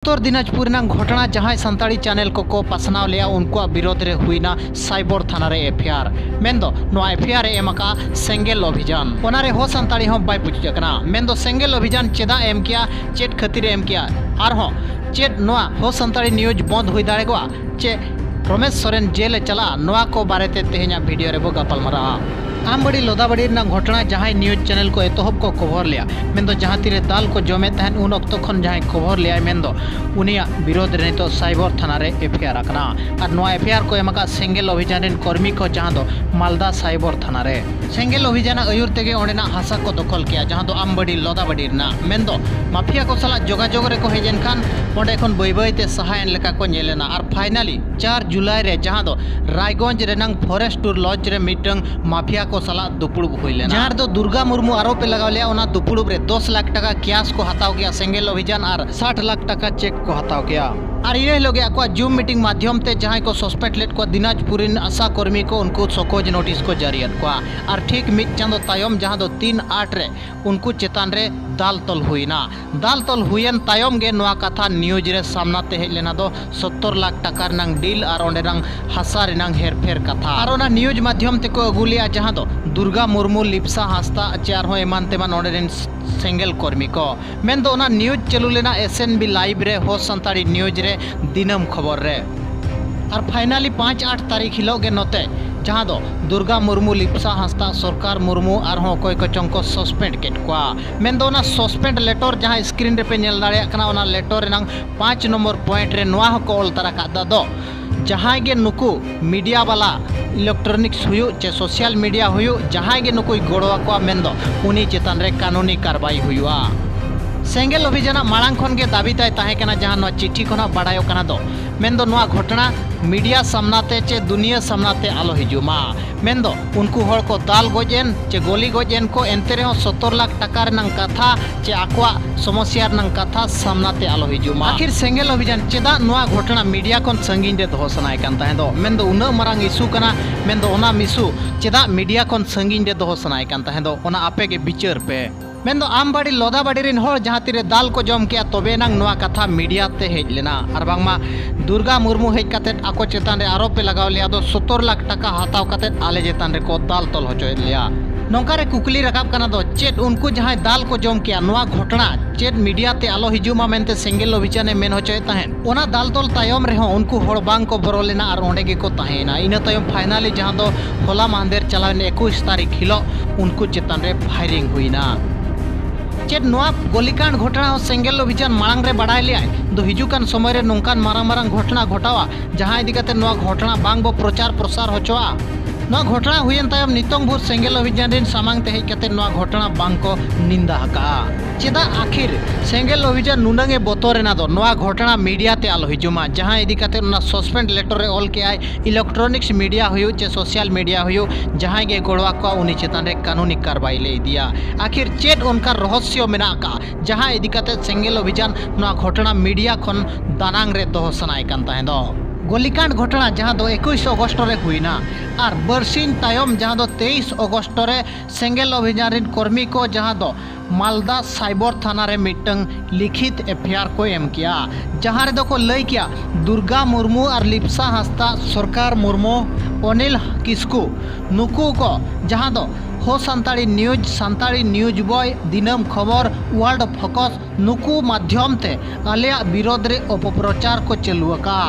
उत्तर दिनाजपुर घटना जहां सांताड़ी चैनल को पासनाव लिया उनको विरोध रे हुईना साइबर थाना रे एफआईआर मेंदो नोआ एफआईआर एमका सेंगेल अभियान ओनारे हो सांताड़ी हो बाय पुचकना मेंदो सेंगेल अभियान चेदा एम किया चेट खातिर एम किया आर हो चेट नोआ हो सांताड़ी न्यूज बंद हुई दाड़ेगोआ चे रमेश सोरेन जेल चला नोआ को बारेते तेहेना वीडियो रे बो गपालमारा आमबड़ी लोदाबड़ी घटना जहां न्यूज चैनल को एतहब को कवर लिया मेंदो जहां तीरे दाल को जमे तहन उन अक्तो खन जहां कवर लिया मेंदो उनिया विरोध रे तो साइबर थाना रे एफआईआर आकना और नोआ एफआईआर को एमका सेंगेल अभियान रेन कर्मी को जहां दो मालदा साइबर थाना रे सेंगेल अभियान अयुर तेगे ओंडेना हासा को दखल किया जहां दो आमबड़ी लोदाबड़ी मेंदो माफिया को सला जोगाजोग रे को हेजेन खान ओंडे खन बय बयते सहायन लेका को नेलेना और फाइनली 4 जुलाई रे जहां दो रायगंज रेनांग फॉरेस्ट टूर लॉज रे मिटंग माफिया को सला दुपुड़ुब हुईलेना जहां दो दुर्गा मुर्मू आरोप लगाव लिया ओना दुपुड़ुब रे 10 लाख टका कैश को हताव किया सेंगेल अभियान और 60 लाख टका चेक को हताव किया और ये लोग जूम मीटिंग माध्यम ते जहां को सस्पेक्ट लेट को दिनाजपुर आशा कर्मी को उनको सकोज नोटिस को जारी और ठीक मिड चांदो तायम जहां दो 3/8 रे उनको चेतान रे दाल तल हुईना दाल तल हुईन तायम गे नोआ कथा न्यूज रे सामना ते हेज लेना दो 70 लाख टका रंग डील और ओंडे रंग हासा रंग हेरफेर कथा और ओना न्यूज माध्यम ते को अगुलिया जहां दो दुर्गा मुर्मू लिप्सा हांसदा चार हो एमान तेमान ओंडे रेन सेंगेल कर्मी को मेन दो ओना न्यूज चलू लेना एसएनबी लाइव रे हो सांताड़ी न्यूज रे दिनम खबर रे और फाइनली 5-8 तारीख हिलोग गे नोते जहां दो दुर्गा मुर्मू लिप्सा हांसदा सरकार मुर्मू और हो कोई को चंको सस्पेंड केट को मेन दो ओना सस्पेंड लेटर जहां स्क्रीन रे पे नेल दाड़े कना ओना लेटर रेनांग 5 नंबर पॉइंट रे नोआ को ऑल तरा का दो जहां गे नुकु मीडिया वाला इलेक्ट्रॉनिक्स हुयु चे सोशल मीडिया हुयु जहां गे नुकु गोड़वा को मेन दो उनी चेतन रे कानूनी कार्रवाई हुयुआ सेंगेल अभियान मांग खन के दाबी ताय ताहे कना जहां चिट्ठी खना बाड़ायो कना दो मेंदो नोआ घटना मीडिया सामनाते चे दुनिया सामनाते आलो हिजुमा मेंदो उनको हर को दाल गोजेन चे गोली गोजेन को एंते रे 70 लाख टका रनंग कथा चे आकवा समस्या रनंग कथा सामनाते आलो हिजुमा आखिर सेंगेल अभियान चेदा नोआ घटना मीडिया कोन संगीन रे दो सनाय कान ताहे दो मेंदो उना मारंग इशू कना मेंदो ओना मिसु चेदा मीडिया कोन संगीन रे दो सनाय कान ताहे दो ओना आपे के विचार पे मेंदो आमबाड़ी लोदाबाड़ी रेन होर जहां तीरे दाल को जम किया तबे नांग नोआ कथा मीडिया ते हेज लेना और बांगमा दुर्गा मुर्मू हेज काते आको चेतान रे आरोप पे लगाव लिया दो 70 लाख टका हताव काते आले चेतान रे को दाल तल होचो लिया नौका रे कुकली रकाब कना दो चेत उनको जहां दाल को जम किया नोआ घटना चेत मीडिया ते आलो हिजुमा मेनते सेंगेल अभियान मेन होचोय ताहेन ओना दाल तल तायम रे हो उनको होड़ बांग को बरो लेना और ओंडे गे को ताहेना इना तायम फाइनली जहां दो होला मांदेर चलावन 21 तारीख हिलो उनको चेतान रे फायरिंग हुईना चेत नोआ गोलीकांड घटना सेंगेल अभियान मांग रे बाड़ाय लिया दो हिजुकान समय रे नोंकान मारंग मारंग घटना घटावा जहां इदी काते नोआ घटना बांग बो प्रचार प्रसार होचोआ नोआ घटना हुयन तायम नितंग भूर सेंगेल अभियान रेन सामांग ते हेज काते नोआ घटना बांग को निंदा हका चेदा आखिर सेंगेल अभियान नुनंगे बतोरेना दो नोआ घटना मीडिया ते आलो हिजुमा जहां इदी काते ना सस्पेंड लेटर रे ऑल के आय इलेक्ट्रॉनिक्स मीडिया हुयु चे सोशल मीडिया हुयु जहां गे गोड़वा को उनी चेतान रे कानूनी कार्रवाई ले दिया आखिर चेत उनका रहस्य मेना का जहां इदी काते सेंगेल अभियान नोआ घटना मीडिया खन दानांग रे दो सनाय कान ताहे दो गोलीकांड घटना जहां दो 21 अगस्त रे हुईना और बरसिन तायम जहां दो 23 अगस्त रे सेंगेल अभियान रेन कर्मी को जहां दो मालदा साइबर थाना रे मिटंग लिखित एफआईआर को एम किया जहां रे दो को लय किया दुर्गा मुर्मू और लिप्सा हांसदा सरकार मुर्मू अनिल किस्कू नुकू को जहां दो हो सांताड़ी न्यूज बॉय दिनम खबर वर्ल्ड फोकस नुकू माध्यम ते आलिया विरोध रे अपप्रचार को चलुआका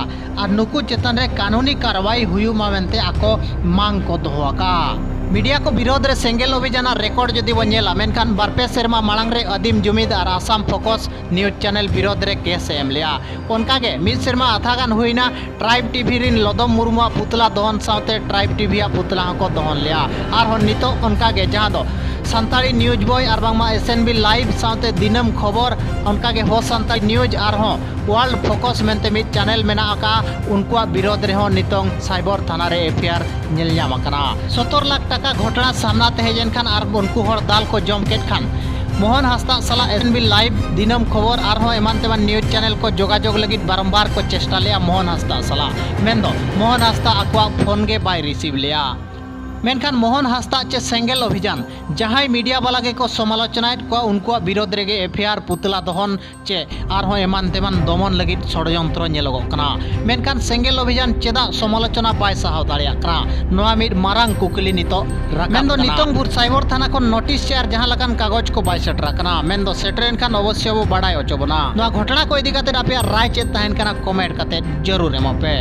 और नुकू चेतन रे कानूनी कार्रवाई हुयुमा मेनते आको मांग को दोहका मीडिया को विरोध रे सेंगेल अभियान रेकर्ड जदि बन नेला मेनखान बारपे सेरमा मांग रे आदिम जुमिद और आसाम फोकस न्यूज चैनल विरोध रे केस एम लिया उनकागे मिद सेरमा आथागान हुईना ट्राइब टीवी रिन लदम मुर्मू पुतला दहन साथे ट्राइब टीवी पुतला को दहन लिया और हो नितो उनकागे जहां दो सांताड़ी न्यूज बॉय और बांगमा एसएनबी लाइव साथे दिनम खबर उनकागे हो सांताड़ी न्यूज और हो वर्ल्ड फोकस मेनते मिद चैनल मेना का उनको विरोध रे हो नितोंग साइबर थाना रे एफआईआर नेल ᱧᱟᱢ आकना 70 लाख टका घटना सामना ते हेजन खान और उनको हर दाल को जम केट खान मोहन हांसदा साला एसएनबी लाइव दिनम खबर और हो एमान तेमान न्यूज चैनल को जोगाजोग लगित बारंबार को चेष्टा लिया मोहन हांसदा साला मेंदो मोहन हांसदा आकवा फोन गे बाय रिसीव लिया मेनखान मोहन हांसदा चे सेंगेल अभियान जहां मीडिया वाला के को समालोचनाएद को उनको विरोध रेगे एफआईआर पुतला दहन चे आरहों एमान तेमान दमन लगित षड्यंत्र नेलोगोग कना। मेनखान सेंगेल अभियान चेदा समालोचना बाय साहाव दाड़ियाग कना नोआ मिड मारांग कुकली नितो राकाब मेंदो नितोंग बुर साइबर थाना खन नोटिस चेयर जहां लकान कागज को बाय सेटरा कना मेंदो सेटरेन खान अवश्य बो बाडाय ओचोबना नोआ घटना को इदी काते आपे राय चेद ताहेन कना कमेंट काते जरूर एमोपे।